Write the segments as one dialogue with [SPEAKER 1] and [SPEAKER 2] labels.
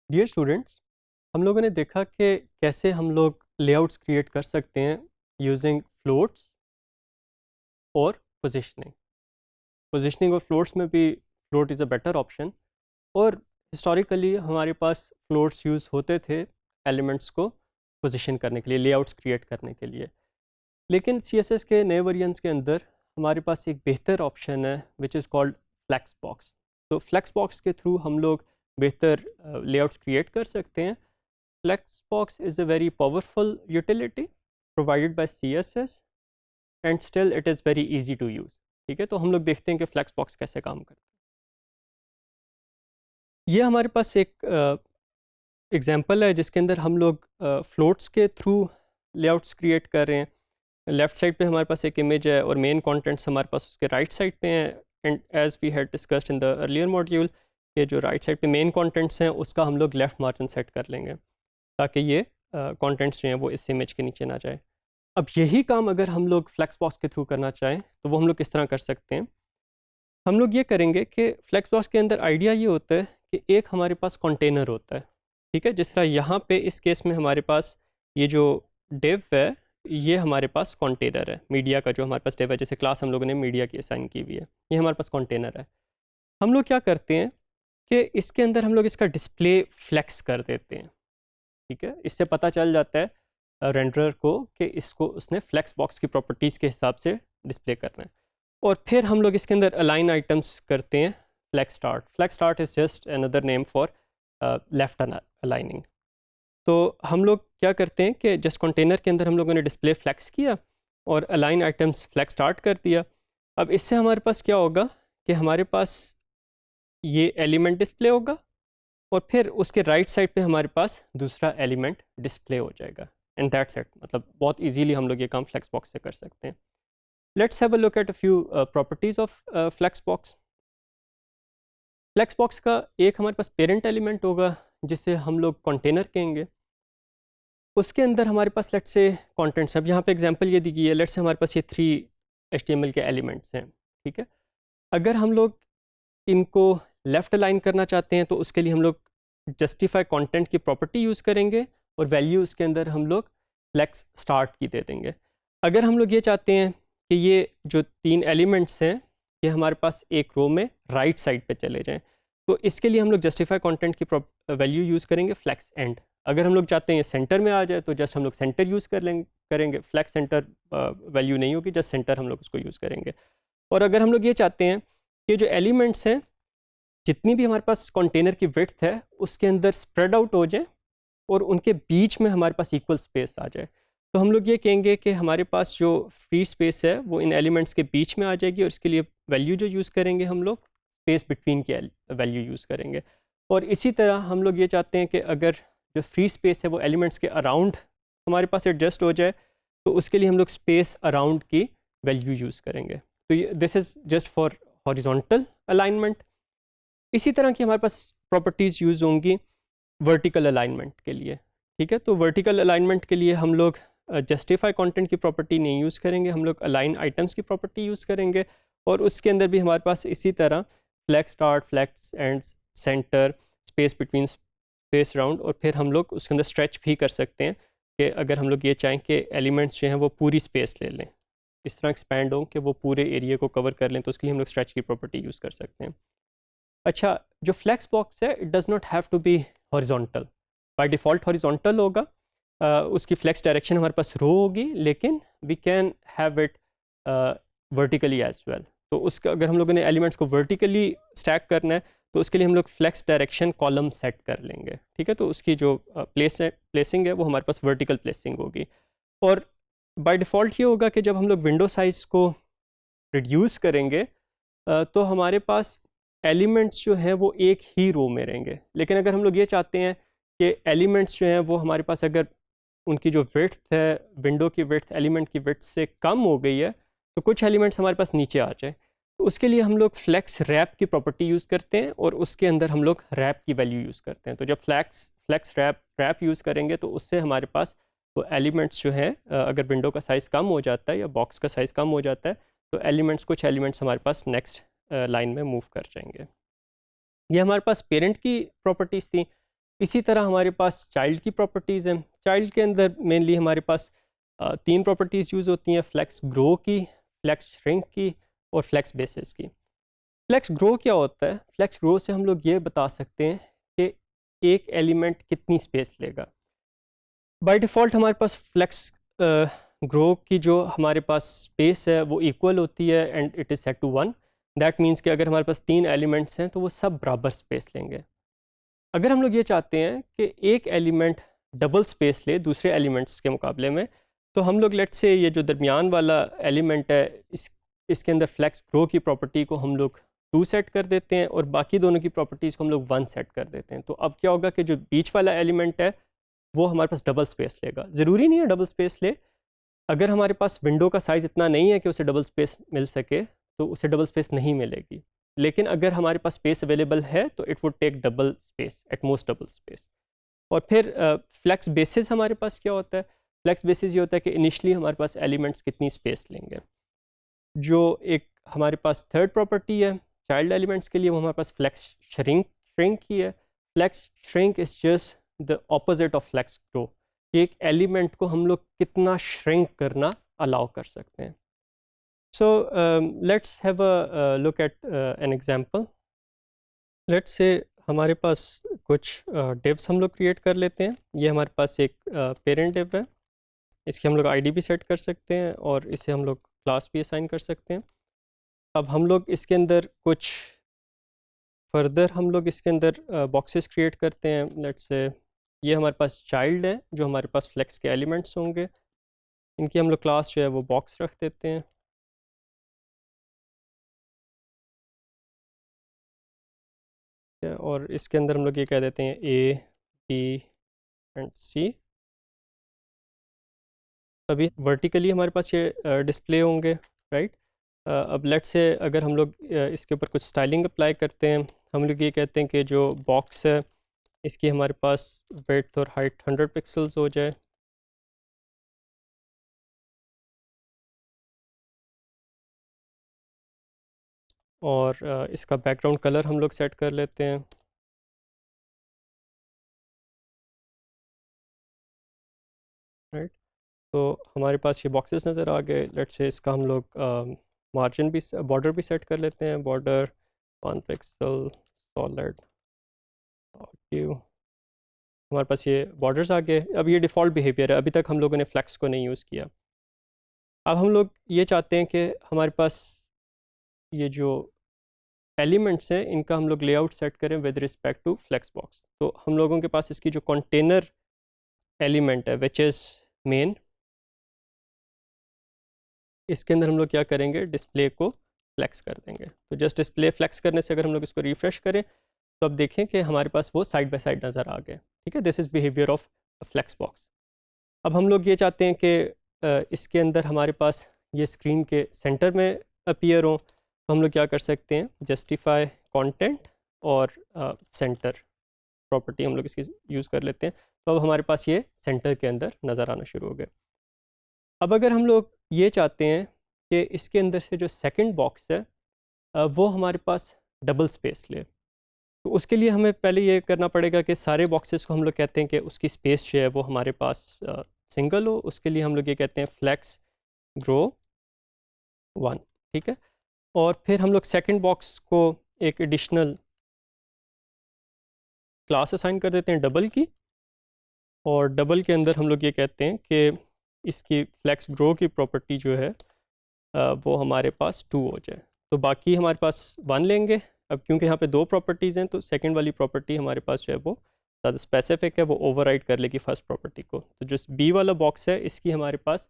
[SPEAKER 1] Dear students, हम लोगों ने देखा कि कैसे हम लोग लेआउट्स क्रिएट कर सकते हैं यूजिंग फ्लोट्स और पोजीशनिंग। पोजीशनिंग और फ्लोट्स में भी float is a better option. और हिस्टोरिकली हमारे पास फ्लोट्स यूज़ होते थे एलिमेंट्स को पोजीशन करने के लिए, लेआउट्स क्रिएट करने के लिए। लेकिन CSS के नए वेरिएंट्स के अंदर हमारे पास एक बेहतर ऑप्शन है which is called flex box. तो फ्लैक्स बॉक्स के थ्रू हम लोग बेहतर लेआउट्स क्रिएट कर सकते हैं। Flexbox is a very powerful utility provided by CSS and still it is very easy to use। ठीक है, तो हम लोग देखते हैं कि Flexbox कैसे काम करता है। ये हमारे पास एक एग्जांपल है जिसके अंदर हम लोग फ्लोट्स के थ्रू लेआउट्स क्रिएट कर रहे हैं। लेफ्ट साइड पे हमारे पास एक इमेज है और मेन कंटेंट्स हमारे पास उसके राइट साइड पे हैं। And as we had discussed in the earlier module के जो राइट साइड पे मेन कंटेंट्स हैं उसका हम लोग लेफ्ट मार्जिन सेट कर लेंगे ताकि ये कंटेंट्स जो हैं वो इस इमेज के नीचे ना जाए। अब यही काम अगर हम लोग फ्लैक्स बॉक्स के थ्रू करना चाहें तो वो हम लोग किस तरह कर सकते हैं। हम लोग ये करेंगे कि फ्लैक्स बॉक्स के अंदर आइडिया ये होता है कि एक हमारे पास कंटेनर होता है। ठीक है, जिस तरह यहाँ पे इस केस में हमारे पास ये जो डिव है ये हमारे पास कंटेनर है। मीडिया का जो हमारे पास डिव है, जैसे क्लास हम लोगों ने मीडिया की असाइन की हुई है, ये हमारे पास कंटेनर है। हम लोग क्या करते हैं कि इसके अंदर हम लोग इसका डिस्प्ले फ्लैक्स कर देते हैं। ठीक है, इससे पता चल जाता है रेंडरर को कि इसको उसने फ्लैक्स बॉक्स की प्रॉपर्टीज़ के हिसाब से डिस्प्ले करना है। और फिर हम लोग इसके अंदर अलाइन आइटम्स करते हैं flex start. Flex start is just another name for left aligning. तो हम लोग क्या करते हैं कि जस्ट कंटेनर के अंदर हम लोगों ने डिस्प्ले फ्लैक्स किया और अलाइन आइटम्स फ्लैक्स स्टार्ट कर दिया। अब इससे हमारे पास क्या होगा कि हमारे पास ये एलिमेंट डिस्प्ले होगा और फिर उसके राइट साइड पे हमारे पास दूसरा एलिमेंट डिस्प्ले हो जाएगा। And that's it. मतलब बहुत इजीली हम लोग ये काम फ्लैक्स बॉक्स से कर सकते हैं। Let's have a look at a few properties of flex box. Flex box का एक हमारे पास पेरेंट एलिमेंट होगा जिसे हम लोग कंटेनर कहेंगे। उसके अंदर हमारे पास लेट्स से कंटेंट्स। अब यहाँ पे एग्जांपल ये दी गई है, लेट्स से हमारे पास ये 3 HTML के एलिमेंट्स हैं। ठीक है, अगर हम लोग इनको लेफ़्ट अलाइन करना चाहते हैं तो उसके लिए हम लोग जस्टिफाई कंटेंट की प्रॉपर्टी यूज़ करेंगे और वैल्यू उसके अंदर हम लोग फ्लैक्स स्टार्ट की दे देंगे। अगर हम लोग ये चाहते हैं कि ये जो 3 एलिमेंट्स हैं ये हमारे पास एक रो में राइट साइड पे चले जाएं तो इसके लिए हम लोग जस्टिफाई कंटेंट की वैल्यू यूज़ करेंगे फ्लैक्स एंड। अगर हम लोग चाहते हैं ये सेंटर में आ जाए तो जस्ट हम लोग सेंटर यूज़ करेंगे। फ्लैक्स सेंटर वैल्यू नहीं होगी, जस्ट सेंटर हम लोग उसको यूज़ करेंगे। और अगर हम लोग ये चाहते हैं कि जो एलिमेंट्स हैं जितनी भी हमारे पास कंटेनर की विड्थ है उसके अंदर स्प्रेड आउट हो जाए और उनके बीच में हमारे पास इक्वल स्पेस आ जाए, तो हम लोग ये कहेंगे कि हमारे पास जो फ्री स्पेस है वो इन एलिमेंट्स के बीच में आ जाएगी और इसके लिए वैल्यू जो यूज़ करेंगे हम लोग स्पेस बिटवीन की वैल्यू यूज़ करेंगे। और इसी तरह हम लोग ये चाहते हैं कि अगर जो फ्री स्पेस है वो एलिमेंट्स के अराउंड हमारे पास एडजस्ट हो जाए तो उसके लिए हम लोग स्पेस अराउंड की वैल्यू यूज़ करेंगे। तो this is just for horizontal alignment. इसी तरह की हमारे पास प्रॉपर्टीज़ यूज़ होंगी वर्टिकल अलाइनमेंट के लिए। ठीक है, तो वर्टिकल अलाइनमेंट के लिए हम लोग जस्टिफाई कंटेंट की प्रॉपर्टी नहीं यूज़ करेंगे, हम लोग अलाइन आइटम्स की प्रॉपर्टी यूज़ करेंगे। और उसके अंदर भी हमारे पास इसी तरह flex start, flex end, center, space between, space round. और फिर हम लोग उसके अंदर स्ट्रेच भी कर सकते हैं कि अगर हम लोग ये चाहें कि एलिमेंट्स जो हैं वो पूरी स्पेस ले लें, इस तरह एक्सपैंड हों कि वो पूरे एरिया को कवर कर लें, तो उसके लिए हम लोग स्ट्रेच की प्रॉपर्टी यूज़ कर सकते हैं। अच्छा, जो फ्लैक्स बॉक्स है it does not have to be horizontal, by default horizontal होगा। उसकी फ्लैक्स डायरेक्शन हमारे पास रो होगी, लेकिन we can have it vertically as well. तो उसका अगर हम लोगों ने एलिमेंट्स को वर्टिकली स्टैक करना है तो उसके लिए हम लोग फ्लैक्स डायरेक्शन कॉलम सेट कर लेंगे। ठीक है, तो उसकी जो प्लेसिंग है वो हमारे पास वर्टिकल प्लेसिंग होगी। और बाय डिफ़ॉल्ट ये होगा कि जब हम लोग विंडो साइज़ को रिड्यूस करेंगे तो हमारे पास एलिमेंट्स जो हैं वो एक ही रो में रहेंगे। लेकिन अगर हम लोग ये चाहते हैं कि एलिमेंट्स जो हैं वो हमारे पास अगर उनकी जो विड्थ है, विंडो की विड्थ एलिमेंट की विड्थ से कम हो गई है तो कुछ एलिमेंट्स हमारे पास नीचे आ जाए, तो उसके लिए हम लोग फ्लैक्स रैप की प्रॉपर्टी यूज़ करते हैं और उसके अंदर हम लोग रैप की वैल्यू यूज़ करते हैं। तो जब फ्लैक्स रैप यूज़ करेंगे तो उससे हमारे पास वो एलिमेंट्स जो हैं अगर विंडो का साइज़ कम हो जाता है या बॉक्स का साइज़ कम हो जाता है तो कुछ एलिमेंट्स हमारे पास नेक्स्ट लाइन में मूव कर जाएंगे। ये हमारे पास पेरेंट की प्रॉपर्टीज़ थी। इसी तरह हमारे पास चाइल्ड की प्रॉपर्टीज़ हैं। चाइल्ड के अंदर मेनली हमारे पास तीन प्रॉपर्टीज़ यूज़ होती हैं, फ्लेक्स ग्रो की, फ्लेक्स श्रिंक की और फ्लेक्स बेसिस की। फ्लेक्स ग्रो क्या होता है? फ्लेक्स ग्रो से हम लोग ये बता सकते हैं कि एक एलिमेंट कितनी स्पेस लेगा। बाय डिफ़ॉल्ट हमारे पास फ्लेक्स ग्रो की जो हमारे पास स्पेस है वो इक्वल होती है and it is set to 1। That means कि अगर हमारे पास तीन एलिमेंट्स हैं तो वो सब बराबर स्पेस लेंगे। अगर हम लोग ये चाहते हैं कि एक एलिमेंट डबल स्पेस ले दूसरे एलिमेंट्स के मुकाबले में, तो हम लोग लेट्स से ये जो दरमियान वाला एलिमेंट है इसके अंदर फ्लेक्स ग्रो की प्रॉपर्टी को हम लोग 2 सेट कर देते हैं और बाकी दोनों की प्रॉपर्टीज़ को हम लोग 1 सेट कर देते हैं। तो अब क्या होगा कि जो बीच वाला एलिमेंट है वो हमारे पास डबल स्पेस लेगा। ज़रूरी नहीं है डबल स्पेस ले, अगर हमारे पास विंडो का साइज़ इतना नहीं है कि उसे डबल स्पेस मिल सके तो उसे डबल स्पेस नहीं मिलेगी। लेकिन अगर हमारे पास स्पेस अवेलेबल है तो it would take double space, at most double space. और फिर फ्लेक्स बेसिस हमारे पास क्या होता है? फ्लेक्स बेसिस ये होता है कि इनिशियली हमारे पास एलिमेंट्स कितनी स्पेस लेंगे। जो एक हमारे पास थर्ड प्रॉपर्टी है चाइल्ड एलिमेंट्स के लिए, वो हमारे पास फ्लेक्स श्रिंक ही है। Flex shrink is just the opposite of flex grow. एक एलिमेंट को हम लोग कितना श्रिंक करना अलाउ कर सकते हैं। So let's have a look eight an example. Let's say हमारे पास कुछ डिव्स हम लोग क्रिएट कर लेते हैं। ये हमारे पास एक पेरेंट डिव है, इसकी हम लोग आईडी भी सेट कर सकते हैं और इसे हम लोग क्लास भी असाइन कर सकते हैं। अब हम लोग इसके अंदर कुछ फर्दर हम लोग इसके अंदर बॉक्सेस क्रिएट करते हैं। लेट्स से ये हमारे पास चाइल्ड है जो हमारे पास फ्लेक्स के एलिमेंट्स होंगे, इनकी हम लोग क्लास जो है वो बॉक्स रख देते हैं। और इसके अंदर हम लोग ये कह देते हैं ए बी एंड सी। अभी वर्टिकली हमारे पास ये डिस्प्ले होंगे, राइट। अब लेट से अगर हम लोग इसके ऊपर कुछ स्टाइलिंग अप्लाई करते हैं, हम लोग ये कहते हैं कि जो बॉक्स है इसकी हमारे पास विड्थ और हाइट 100 पिक्सल्स हो जाए। और इसका बैकग्राउंड कलर हम लोग सेट कर लेते हैं, राइट। तो हमारे पास ये बॉक्सेस नज़र आ गए। लेट से इसका हम लोग मार्जिन भी, बॉर्डर भी सेट कर लेते हैं। Border 1 pixel solid due. हमारे पास ये बॉर्डर्स आ गए। अब ये डिफ़ॉल्ट बिहेवियर है, अभी तक हम लोगों ने फ्लेक्स को नहीं यूज़ किया। अब हम लोग ये चाहते हैं कि हमारे पास ये जो एलिमेंट्स हैं इनका हम लोग लेआउट सेट करें with respect to flex box. तो हम लोगों के पास इसकी जो कंटेनर एलिमेंट है विच इज़ मेन, इसके अंदर हम लोग क्या करेंगे, डिस्प्ले को फ्लेक्स कर देंगे। तो जस्ट डिस्प्ले फ्लेक्स करने से अगर हम लोग इसको रिफ़्रेश करें तो अब देखें कि हमारे पास वो साइड बाय साइड नज़र आ गए। ठीक है, this is behaviour of flex box. अब हम लोग ये चाहते हैं कि इसके अंदर हमारे पास ये स्क्रीन के सेंटर में अपीयर हो, तो हम लोग क्या कर सकते हैं, जस्टिफाई कंटेंट और सेंटर प्रॉपर्टी हम लोग इसकी यूज़ कर लेते हैं। तो अब हमारे पास ये सेंटर के अंदर नज़र आना शुरू हो गया। अब अगर हम लोग ये चाहते हैं कि इसके अंदर से जो सेकंड बॉक्स है वो हमारे पास डबल स्पेस ले, तो उसके लिए हमें पहले ये करना पड़ेगा कि सारे बॉक्सेस को हम लोग कहते हैं कि उसकी स्पेस जो है वो हमारे पास सिंगल हो। उसके लिए हम लोग ये कहते हैं फ्लेक्स ग्रो 1, ठीक है। और फिर हम लोग सेकंड बॉक्स को एक एडिशनल क्लास असाइन कर देते हैं डबल की, और डबल के अंदर हम लोग ये कहते हैं कि इसकी फ्लेक्स ग्रो की प्रॉपर्टी जो है वो हमारे पास 2 हो जाए। तो बाकी हमारे पास 1 लेंगे। अब क्योंकि यहाँ पे 2 प्रॉपर्टीज़ हैं तो सेकंड वाली प्रॉपर्टी हमारे पास जो है वो ज़्यादा स्पेसिफिक है, वो ओवरराइड कर लेगी फर्स्ट प्रॉपर्टी को। तो जो बी वाला बॉक्स है इसकी हमारे पास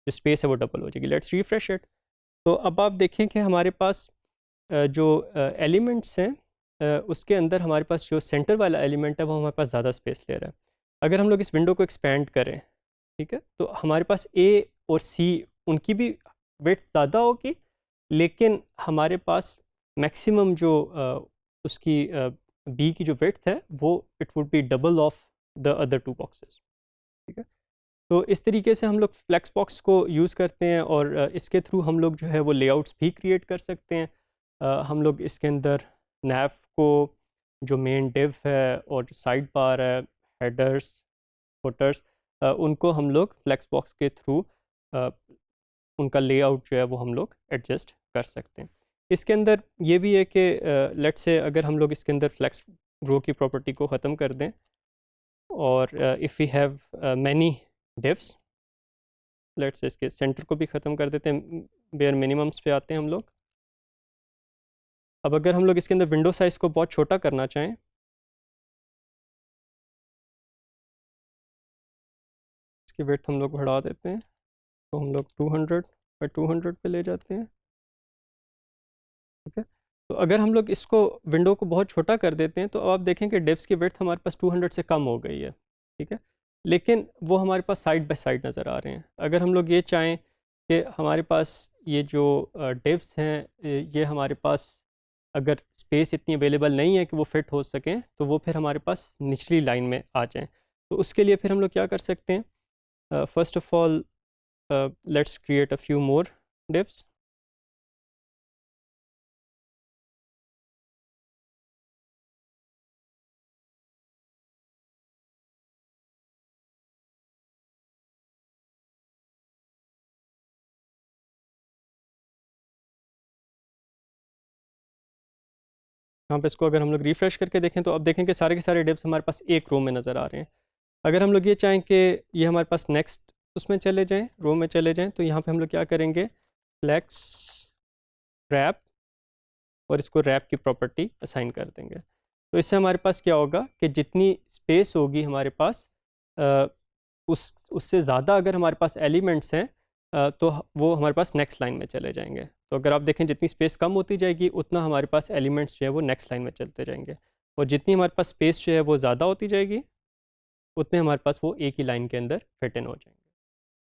[SPEAKER 1] जो स्पेस है वो डबल हो जाएगी। Let's refresh it. तो अब आप देखें कि हमारे पास जो एलिमेंट्स हैं उसके अंदर हमारे पास जो सेंटर वाला एलिमेंट है वो हमारे पास ज़्यादा स्पेस ले रहा है। अगर हम लोग इस विंडो को एक्सपेंड करें, ठीक है, तो हमारे पास ए और सी उनकी भी विड्थ ज़्यादा होगी, लेकिन हमारे पास मैक्सिमम जो उसकी बी की जो विड्थ है वो it would be double of the other 2 boxes. ठीक है, तो इस तरीके से हम लोग फ्लेक्स बॉक्स को यूज़ करते हैं और इसके थ्रू हम लोग जो है वो लेआउट्स भी क्रिएट कर सकते हैं। हम लोग इसके अंदर नैव को जो मेन डिव है और जो साइड बार है, हेडर्स, फुटर्स, उनको हम लोग फ्लेक्स बॉक्स के थ्रू उनका लेआउट जो है वो हम लोग एडजस्ट कर सकते हैं। इसके अंदर ये भी है कि लेट्स से अगर हम लोग इसके अंदर फ्लेक्स रो की प्रॉपर्टी को ख़त्म कर दें और if we have many divs, let's say इसके सेंटर को भी ख़त्म कर देते हैं, बेयर मिनिमम्स पे आते हैं हम लोग। अब अगर हम लोग इसके अंदर विंडो साइज़ को बहुत छोटा करना चाहें, इसकी विड्थ हम लोग बढ़ा देते हैं, तो हम लोग 200 बाई 200 पे ले जाते हैं। ठीक है, तो अगर हम लोग इसको विंडो को बहुत छोटा कर देते हैं तो अब आप देखें कि डिव्स की विड्थ हमारे पास 200 से कम हो गई है। ठीक है, लेकिन वो हमारे पास साइड बाय साइड नज़र आ रहे हैं। अगर हम लोग ये चाहें कि हमारे पास ये जो डिव्स हैं ये हमारे पास अगर स्पेस इतनी अवेलेबल नहीं है कि वो फिट हो सकें, तो वो फिर हमारे पास निचली लाइन में आ जाएं। तो उसके लिए फिर हम लोग क्या कर सकते हैं, first of all let's create a few more divs. यहाँ पे इसको अगर हम लोग रिफ़्रेश करके देखें तो अब देखें कि सारे के सारे डिव्स हमारे पास एक रो में नज़र आ रहे हैं। अगर हम लोग ये चाहें कि ये हमारे पास नेक्स्ट उसमें चले जाएं, रो में चले जाएं, तो यहाँ पे हम लोग क्या करेंगे, फ्लेक्स रैप, और इसको रैप की प्रॉपर्टी असाइन कर देंगे। तो इससे हमारे पास क्या होगा कि जितनी स्पेस होगी हमारे पास उससे ज़्यादा अगर हमारे पास एलिमेंट्स हैं तो वो हमारे पास नेक्स्ट लाइन में चले जाएंगे। तो अगर आप देखें जितनी स्पेस कम होती जाएगी उतना हमारे पास एलिमेंट्स जो है वो नेक्स्ट लाइन में चलते जाएंगे, और जितनी हमारे पास स्पेस जो है वो ज़्यादा होती जाएगी उतने हमारे पास वो एक ही लाइन के अंदर फिट इन हो जाएंगे।